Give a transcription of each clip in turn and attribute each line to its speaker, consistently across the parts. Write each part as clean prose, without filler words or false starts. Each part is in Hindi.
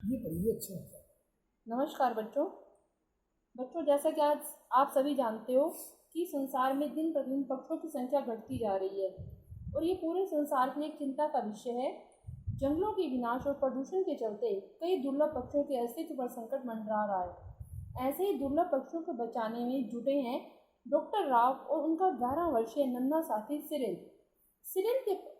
Speaker 1: ये पढ़िए अच्छा होता है।
Speaker 2: नमस्कार बच्चों। जैसा कि आज आप सभी जानते हो कि संसार में दिन प्रतिदिन पक्षियों की संख्या घटती जा रही है और ये पूरे संसार के लिए एक चिंता का विषय है। जंगलों के विनाश और प्रदूषण के चलते कई दुर्लभ पक्षियों के अस्तित्व पर संकट मंडरा रहा है। ऐसे ही दुर्लभ पक्षियों को बचाने में जुटे हैं डॉक्टर राव और उनका 11 वर्षीय नन्हा साथी सिरिल।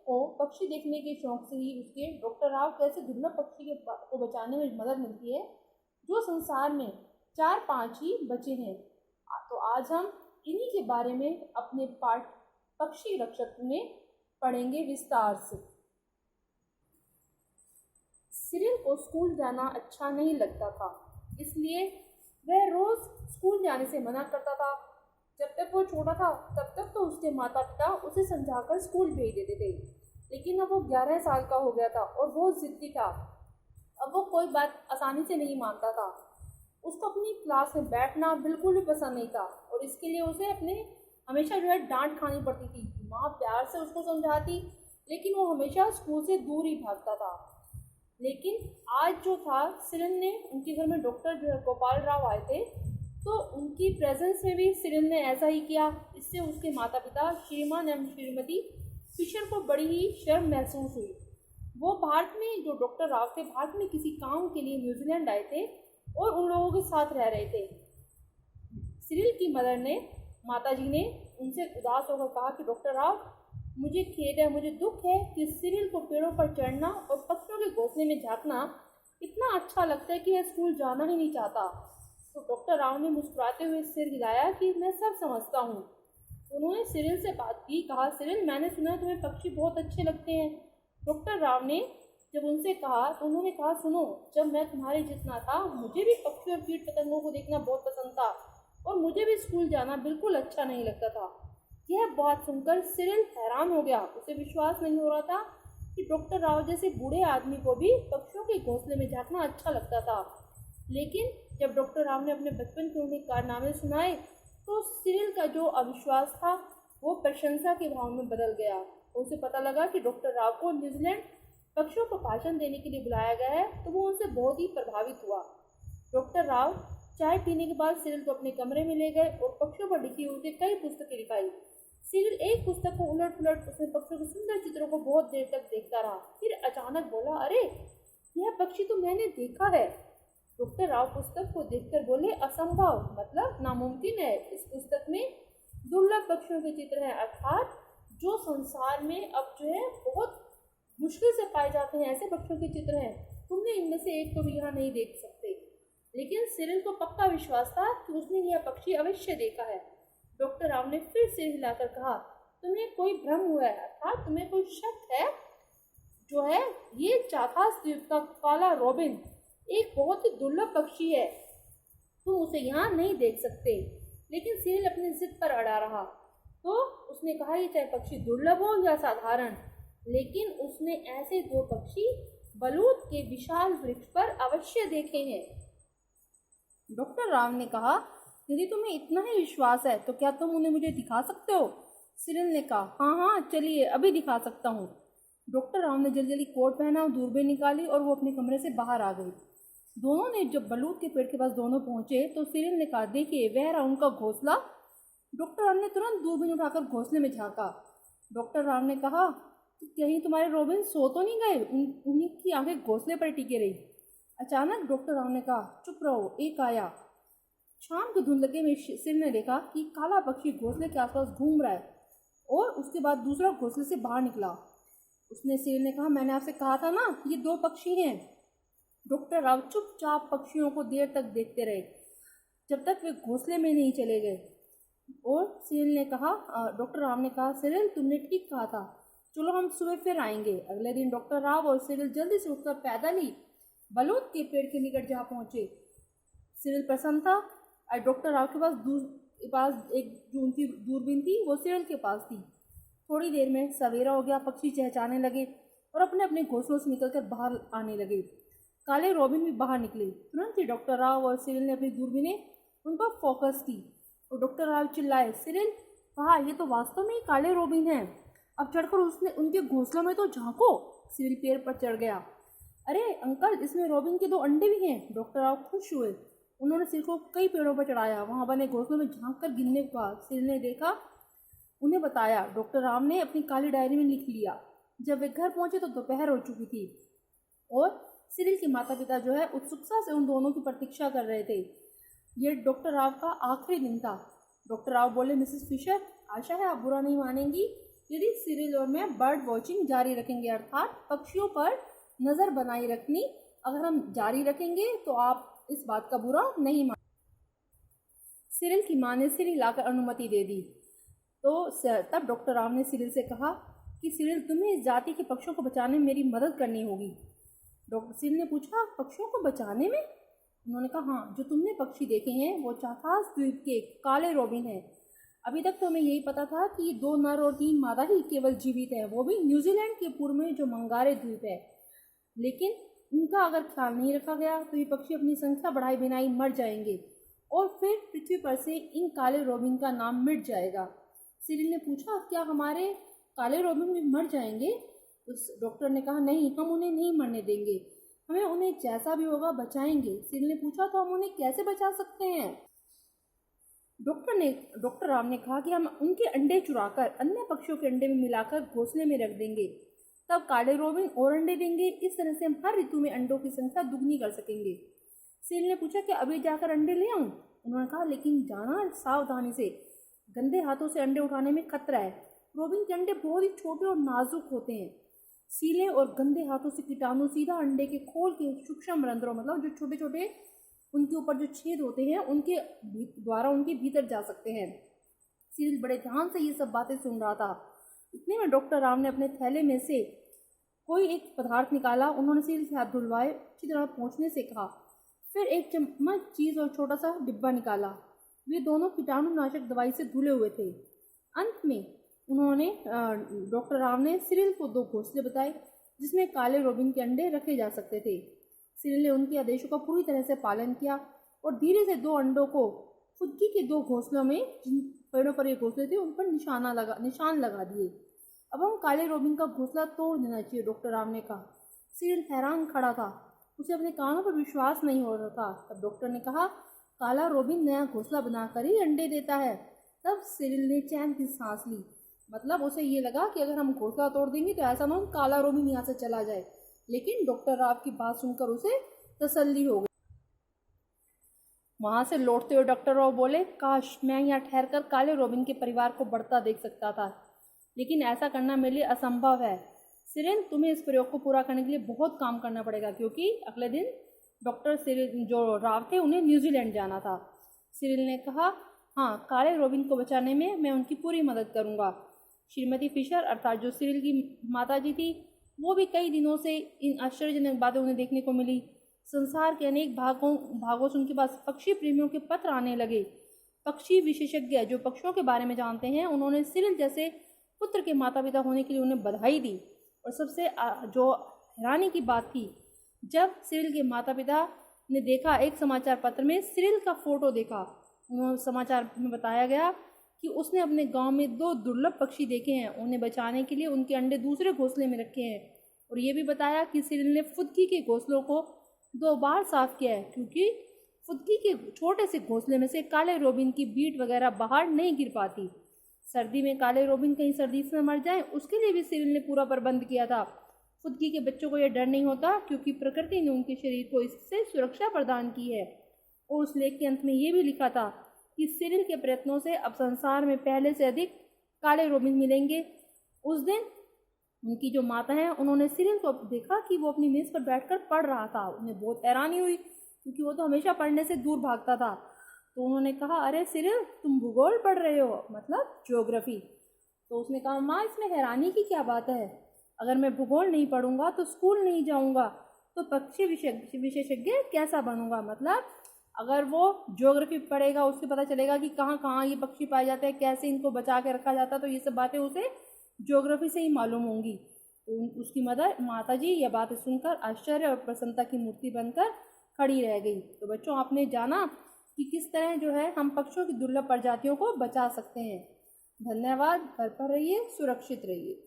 Speaker 2: को पक्षी देखने के शौक से ही उसके डॉक्टर राव को ऐसे दुर्लभ पक्षी को बचाने में मदद मिलती है जो संसार में 4-5 ही बचे हैं। तो आज हम इन्हीं के बारे में अपने पाठ पक्षी रक्षक में पढ़ेंगे विस्तार से। सिरिल को स्कूल जाना अच्छा नहीं लगता था, इसलिए वह रोज स्कूल जाने से मना करता था। जब तक वो छोटा था तब तक तो उसके माता पिता उसे समझाकर स्कूल भेज देते थे, लेकिन अब वो 11 साल का हो गया था और बहुत जिद्दी था। अब वो कोई बात आसानी से नहीं मानता था। उसको अपनी क्लास में बैठना बिल्कुल भी पसंद नहीं था और इसके लिए उसे अपने हमेशा डांट खानी पड़ती थी। माँ प्यार से उसको समझाती, लेकिन वो हमेशा स्कूल से दूर ही भागता था। लेकिन आज जो था, सिरिल ने उनके घर में डॉक्टर गोपाल राव आए थे, तो उनकी प्रेजेंस में भी सिरिल ने ऐसा ही किया। इससे उसके माता पिता श्रीमान एवं श्रीमती फिशर को बड़ी ही शर्म महसूस हुई। वो भारत में, जो डॉक्टर राव थे, भारत में किसी काम के लिए न्यूजीलैंड आए थे और उन लोगों के साथ रह रहे थे। सिरिल की माताजी ने उनसे उदास होकर कहा कि डॉक्टर राव, मुझे खेद है, मुझे दुख है कि सिरिल को पेड़ों पर चढ़ना और पक्षियों के घोंसले में झांकना इतना अच्छा लगता है कि वह स्कूल जाना ही नहीं चाहता। तो डॉक्टर राव ने मुस्कुराते हुए सिर हिलाया कि मैं सब समझता हूँ। उन्होंने सिरिल से बात की, कहा, सिरिल, मैंने सुना तुम्हें पक्षी बहुत अच्छे लगते हैं। डॉक्टर राव ने जब उनसे कहा तो उन्होंने कहा, सुनो, जब मैं तुम्हारे जितना था मुझे भी पक्षी और कीट पतंगों को देखना बहुत पसंद था और मुझे भी स्कूल जाना बिल्कुल अच्छा नहीं लगता था। यह बात सुनकर सिरिल हैरान हो गया। उसे विश्वास नहीं हो रहा था कि डॉक्टर राव जैसे बूढ़े आदमी को भी पक्षियों के घोंसले में झांकना अच्छा लगता था। लेकिन जब डॉक्टर राव ने अपने बचपन के उन्हें कारनामे सुनाए तो सिरिल का जो अविश्वास था वो प्रशंसा के भाव में बदल गया। उसे पता लगा कि डॉक्टर राव को न्यूजीलैंड पक्षियों को भाषण देने के लिए बुलाया गया है, तो वो उनसे बहुत ही प्रभावित हुआ। डॉक्टर राव चाय पीने के बाद सिरिल को अपने कमरे में ले गए और पक्षियों पर लिखी हुई कई पुस्तकें दिखाई। सिरिल एक पुस्तक को उलट पुलट उसमें पक्षियों के सुंदर चित्रों को बहुत देर तक देखता रहा। फिर अचानक बोला, अरे, यह पक्षी तो मैंने देखा है। डॉक्टर राव पुस्तक को देखकर बोले, असंभव, मतलब नामुमकिन है। इस पुस्तक में दुर्लभ पक्षियों के चित्र हैं, अर्थात जो संसार में अब बहुत मुश्किल से पाए जाते हैं, ऐसे पक्षियों के चित्र हैं। तुमने इनमें से एक को भी यहाँ नहीं देख सकते। लेकिन सिरिल को पक्का विश्वास था कि उसने यह पक्षी अवश्य देखा है। डॉक्टर राव ने फिर सिर हिलाकर कहा, तुम्हें कोई भ्रम हुआ है, अर्थात तुम्हें कोई शक है। ये चाथास द्वीप का काला रॉबिन एक बहुत ही दुर्लभ पक्षी है, तुम उसे यहाँ नहीं देख सकते। लेकिन सिरिल अपनी जिद पर अड़ा रहा। तो उसने कहा, ये चाहे पक्षी दुर्लभ हो या साधारण, लेकिन उसने ऐसे 2 पक्षी बलूत के विशाल वृक्ष पर अवश्य देखे हैं। डॉक्टर राव ने कहा, यदि तुम्हें इतना ही विश्वास है तो क्या तुम उन्हें मुझे दिखा सकते हो? सिरिल ने कहा, हाँ हाँ, चलिए, अभी दिखा सकता हूँ। डॉक्टर राव ने जल्दी जल्दी कोट पहना, दूरबीन निकाली और वो अपने कमरे से बाहर आ गई। दोनों ने जब बलूत के पेड़ के पास दोनों पहुंचे तो सिरिल ने कहा, देखिए, वह रहा उनका घोंसला। डॉक्टर राव ने तुरंत दूरबीन उठाकर घोंसले में झांका। डॉक्टर राव ने कहा, कहीं तुम्हारे रॉबिन सो तो नहीं गए? उन्हीं की आंखें घोंसले पर टिके रही। अचानक डॉक्टर राव ने कहा, चुप रहो, एक आया। शाम के धुंधलके में सिर ने देखा कि काला पक्षी घोंसले के आसपास घूम रहा है और उसके बाद दूसरा घोंसले से बाहर निकला। उसने सिर ने कहा, मैंने आपसे कहा था ना, ये 2 पक्षी हैं। डॉक्टर राव चुपचाप पक्षियों को देर तक देखते रहे जब तक वे घोंसले में नहीं चले गए। और सिरिल ने कहा, डॉक्टर राव ने कहा, सिरिल, तुमने ठीक कहा था, चलो हम सुबह फिर आएंगे। अगले दिन डॉक्टर राव और सिरिल जल्दी से उठकर पैदल ही बलूत के पेड़ के निकट जा पहुंचे। सिरिल प्रसन्न था। डॉक्टर राव के पास एक जो उनकी दूरबीन थी वो सिरिल के पास थी। थोड़ी देर में सवेरा हो गया। पक्षी चहचहाने लगे और अपने अपने घोंसलों से निकलकर बाहर आने लगे। काले रॉबिन भी बाहर निकले। तुरंत ही डॉक्टर राव और सिरिल ने अपनी दूरबीनें उन पर फोकस की और डॉक्टर राव चिल्लाए, सिरिल, कहा, ये तो वास्तव में ही काले रॉबिन है। अब चढ़कर उसने उनके घोंसलों में तो झांको। सिरिल पेड़ पर चढ़ गया। अरे अंकल, इसमें रॉबिन के 2 अंडे भी हैं। डॉक्टर राव खुश हुए। उन्होंने सिर को कई पेड़ों पर चढ़ाया। वहाँ बने घोंसलों में झांक कर गिनने के बाद सिर ने देखा, उन्हें बताया। डॉक्टर राव ने अपनी काली डायरी में लिख लिया। जब वे घर पहुंचे तो दोपहर हो चुकी थी और सिरिल के माता पिता जो है उत्सुकता से उन दोनों की प्रतीक्षा कर रहे थे। ये डॉक्टर राव का आखिरी दिन था। डॉक्टर राव बोले, मिसेस फिशर, आशा है आप बुरा नहीं मानेंगी यदि सिरिल और मैं बर्ड वॉचिंग जारी रखेंगे, अर्थात पक्षियों पर नज़र बनाए रखनी अगर हम जारी रखेंगे तो आप इस बात का बुरा नहीं मान। सिरिल की माँ ने सिरिल लाकर अनुमति दे दी। तो तब डॉक्टर राव ने सिरिल से कहा कि सिरिल, तुम्हें इस जाति के पक्षियों को बचाने में मेरी मदद करनी होगी। डॉक्टर सिरिल ने पूछा, पक्षियों को बचाने में? उन्होंने कहा, हाँ, जो तुमने पक्षी देखे हैं वो चाथास द्वीप के काले रॉबिन हैं। अभी तक तो हमें यही पता था कि ये 2 नर और 3 मादा ही केवल जीवित हैं, वो भी न्यूजीलैंड के पूर्व में जो मंगारे द्वीप है। लेकिन उनका अगर ख्याल नहीं रखा गया तो ये पक्षी अपनी संख्या बढ़ाए बिना ही मर जाएंगे और फिर पृथ्वी पर से इन काले रॉबिन का नाम मिट जाएगा। सिरिल ने पूछा, क्या हमारे काले रॉबिन भी मर जाएंगे? उस डॉक्टर ने कहा, नहीं, हम उन्हें नहीं मरने देंगे, हमें उन्हें जैसा भी होगा बचाएंगे। सिरिल ने पूछा, तो हम उन्हें कैसे बचा सकते हैं? डॉक्टर राव ने कहा कि हम उनके अंडे चुराकर अन्य पक्षियों के अंडे में मिलाकर घोंसले में रख देंगे, तब काले रॉबिन और अंडे देंगे। इस तरह से हम हर ऋतु में अंडों की संख्या दुगनी कर सकेंगे। सिरिल ने पूछा, कि अभी जाकर अंडे ले आऊं? उन्होंने कहा, लेकिन जाना सावधानी से, गंदे हाथों से अंडे उठाने में खतरा है। रॉबिन के अंडे बहुत ही छोटे और नाजुक होते हैं। सीले और गंदे हाथों से कीटाणु सीधा अंडे के खोल के सूक्ष्म रंध्रों, मतलब जो छोटे छोटे उनके ऊपर जो छेद होते हैं उनके द्वारा उनके भीतर जा सकते हैं। सिरिल बड़े ध्यान से ये सब बातें सुन रहा था। इतने में डॉक्टर राव ने अपने थैले में से कोई एक पदार्थ निकाला। उन्होंने सिरिल से हाथ धुलवाए, अच्छी तरह पहुँचने से कहा। फिर एक चम्मच चीज़ और छोटा सा डिब्बा निकाला। वे दोनों कीटाणुनाशक दवाई से धुले हुए थे। अंत में उन्होंने डॉक्टर राव ने सिरिल को 2 घोंसले बताए जिसमें काले रॉबिन के अंडे रखे जा सकते थे। सिरिल ने उनके आदेशों का पूरी तरह से पालन किया और धीरे से 2 अंडों को फुदकी के 2 घोंसलों में, जिन पेड़ों पर ये घोंसले थे उन पर निशान लगा दिए। अब हम काले रॉबिन का घोंसला तोड़ देना चाहिए, डॉक्टर राव ने कहा। सिरिल हैरान खड़ा था, उसे अपने कानों पर विश्वास नहीं हो रहा था। तब डॉक्टर ने कहा, काला रॉबिन नया घोंसला बनाकर ही अंडे देता है। तब सिरिल ने चैन की सांस ली। मतलब उसे ये लगा कि अगर हम घोंसला तोड़ देंगे तो ऐसा ना हो काला रॉबिन यहाँ से चला जाए। लेकिन डॉक्टर राव की बात सुनकर उसे तसल्ली हो गई। वहाँ से लौटते हुए डॉक्टर राव बोले, काश मैं यहाँ ठहरकर काले रॉबिन के परिवार को बढ़ता देख सकता था, लेकिन ऐसा करना मेरे लिए असंभव है। सिरिल, तुम्हें इस प्रयोग को पूरा करने के लिए बहुत काम करना पड़ेगा, क्योंकि अगले दिन डॉक्टर सिरिल जो राव थे उन्हें न्यूजीलैंड जाना था। सिरिल ने कहा, हाँ, काले रॉबिन को बचाने में मैं उनकी पूरी मदद करूँगा। श्रीमती फिशर, अर्थात जो सिरिल की माताजी थी, वो भी कई दिनों से इन आश्चर्यजनक बातें उन्हें देखने को मिली। संसार के अनेक भागों से उनके पास पक्षी प्रेमियों के पत्र आने लगे। पक्षी विशेषज्ञ जो पक्षियों के बारे में जानते हैं, उन्होंने सिरिल जैसे पुत्र के माता पिता होने के लिए उन्हें बधाई दी। और सबसे जो हैरानी की बात थी, जब सिरिल के माता पिता ने देखा एक समाचार पत्र में सिरिल का फोटो देखा, उन्होंने समाचार में बताया गया कि उसने अपने गांव में 2 दुर्लभ पक्षी देखे हैं। उन्हें बचाने के लिए उनके अंडे दूसरे घोंसले में रखे हैं। और ये भी बताया कि सिरिल ने फुदकी के घोंसलों को 2 बार साफ किया है, क्योंकि फुदकी के छोटे से घोंसले में से काले रॉबिन की बीट वगैरह बाहर नहीं गिर पाती। सर्दी में काले रॉबिन कहीं सर्दी से मर जाएं, उसके लिए भी सिरिल ने पूरा प्रबंध किया था। फुदकी के बच्चों को यह डर नहीं होता, क्योंकि प्रकृति ने उनके शरीर को इससे सुरक्षा प्रदान की है। और उस लेख के अंत में ये भी लिखा था कि सिरिल के प्रयत्नों से अब संसार में पहले से अधिक काले रॉबिन मिलेंगे। उस दिन उनकी जो माता है, उन्होंने सिरिल को देखा कि वो अपनी मेज़ पर बैठकर पढ़ रहा था। उन्हें बहुत हैरानी हुई, क्योंकि वो तो हमेशा पढ़ने से दूर भागता था। तो उन्होंने कहा, अरे सिरिल, तुम भूगोल पढ़ रहे हो, मतलब ज्योग्राफी। तो उसने कहा, माँ, इसमें हैरानी की क्या बात है? अगर मैं भूगोल नहीं पढ़ूंगा तो स्कूल नहीं जाऊंगा, तो पक्षी विशेषज्ञ कैसा बनूंगा? मतलब अगर वो ज्योग्राफी पढ़ेगा, उससे पता चलेगा कि कहाँ कहाँ ये पक्षी पाए जाते हैं, कैसे इनको बचा के रखा जाता है, तो ये सब बातें उसे ज्योग्राफी से ही मालूम होंगी। तो उसकी माता जी यह बातें सुनकर आश्चर्य और प्रसन्नता की मूर्ति बनकर खड़ी रह गई। तो बच्चों, आपने जाना कि किस तरह जो है हम पक्षियों की दुर्लभ प्रजातियों को बचा सकते हैं। धन्यवाद। घर पर रहिए, सुरक्षित रहिए।